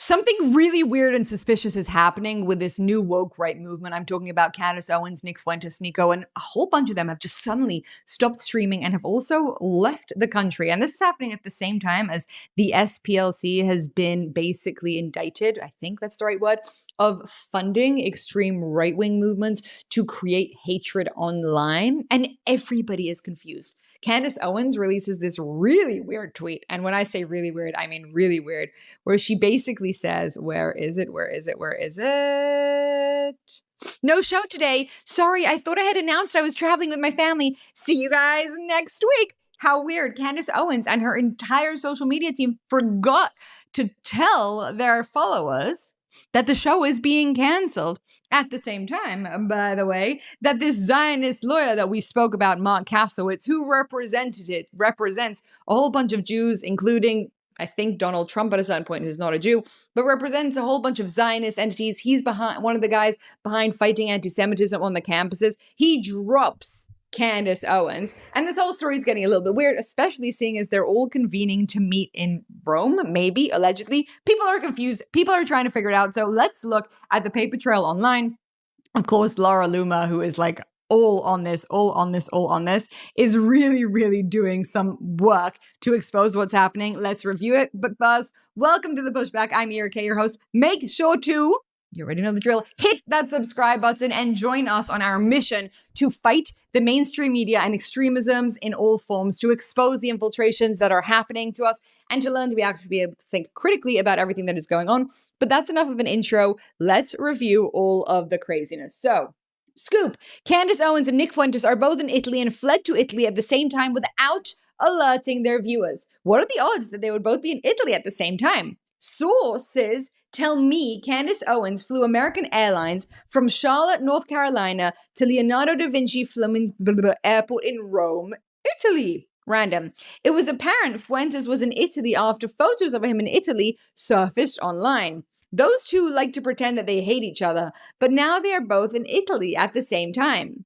Something really weird and suspicious is happening with this new woke right movement. I'm talking about Candace Owens, Nick Fuentes, Nico, and a whole bunch of them have just suddenly stopped streaming and have also left the country. And this is happening at the same time as the SPLC has been basically indicted, I think that's the right word, of funding extreme right-wing movements to create hatred online. And everybody is confused. Candace Owens releases this really weird tweet. And when I say really weird, I mean really weird, where she basically says, where is it? No show today. Sorry, I thought I had announced I was traveling with my family. See you guys next week. How weird. Candace Owens and her entire social media team forgot to tell their followers that the show is being canceled. At the same time, by the way, that this Zionist lawyer that we spoke about, Mark Kasowitz, who represents a whole bunch of Jews, including, I think, Donald Trump at a certain point, who's not a Jew, but represents a whole bunch of Zionist entities. He's one of the guys behind fighting anti-Semitism on the campuses. He drops Candace Owens. And this whole story is getting a little bit weird, especially seeing as they're all convening to meet in Rome, maybe, allegedly. People are confused. People are trying to figure it out. So let's look at the paper trail online. Of course, Laura Loomer, who is like all on this, is really, really doing some work to expose what's happening. Let's review it. But Buzz, welcome to The Pushback. I'm Erika, your host. Make sure to, you already know the drill, hit that subscribe button and join us on our mission to fight the mainstream media and extremisms in all forms, to expose the infiltrations that are happening to us, and to learn to actually be able to think critically about everything that is going on. But that's enough of an intro. Let's review all of the craziness. So, scoop. Candace Owens and Nick Fuentes are both in Italy and fled to Italy at the same time without alerting their viewers. What are the odds that they would both be in Italy at the same time? Sources tell me Candace Owens flew American Airlines from Charlotte, North Carolina to Leonardo da Vinci Airport in Rome, Italy. Random. It was apparent Fuentes was in Italy after photos of him in Italy surfaced online. Those two like to pretend that they hate each other, but now they are both in Italy at the same time.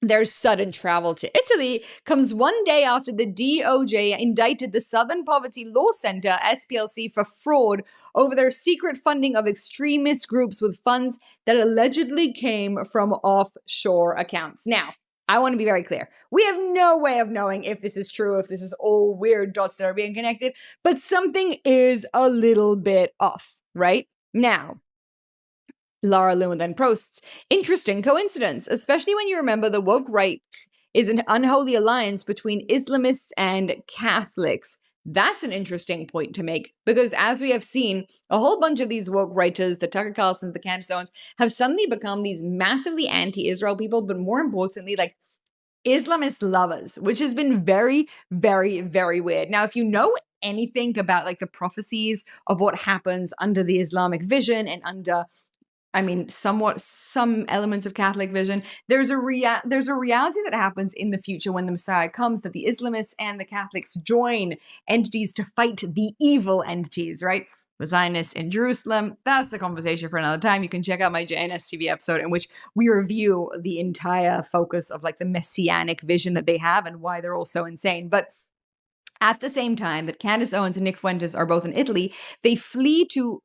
Their sudden travel to Italy comes one day after the DOJ indicted the Southern Poverty Law Center, SPLC, for fraud over their secret funding of extremist groups with funds that allegedly came from offshore accounts. Now, I want to be very clear. We have no way of knowing if this is true, if this is all weird dots that are being connected, but something is a little bit off, right? Now, Laura Loomer then posts, interesting coincidence, especially when you remember the woke right is an unholy alliance between Islamists and Catholics. That's an interesting point to make, because as we have seen, a whole bunch of these woke writers, the Tucker Carlsons, the Candace Owens, have suddenly become these massively anti-Israel people, but more importantly, like Islamist lovers, which has been very, very, very weird. Now, if you know anything about like the prophecies of what happens under the Islamic vision and under, I mean, somewhat some elements of Catholic vision, there's a reality that happens in the future when the Messiah comes, that the Islamists and the Catholics join entities to fight the evil entities, right? The Zionists in Jerusalem. That's a conversation for another time. You can check out my JNS TV episode in which we review the entire focus of like the messianic vision that they have and why they're all so insane. But at the same time that Candace Owens and Nick Fuentes are both in Italy, they fled to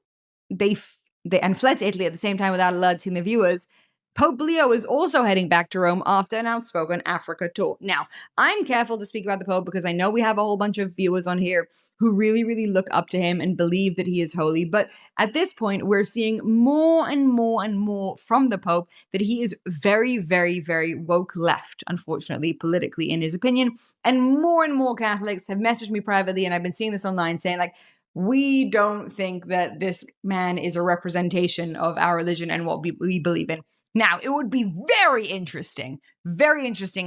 Italy at the same time without alerting the viewers. Pope Leo is also heading back to Rome after an outspoken Africa tour. Now, I'm careful to speak about the Pope because I know we have a whole bunch of viewers on here who really, really look up to him and believe that he is holy. But at this point, we're seeing more and more and more from the Pope that he is very, very, very woke left, unfortunately, politically, in his opinion. And more Catholics have messaged me privately, and I've been seeing this online, saying like, we don't think that this man is a representation of our religion and what we believe in. Now, it would be very interesting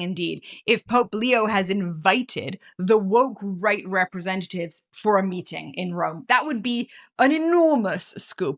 indeed, if Pope Leo has invited the woke right representatives for a meeting in Rome. That would be an enormous scoop.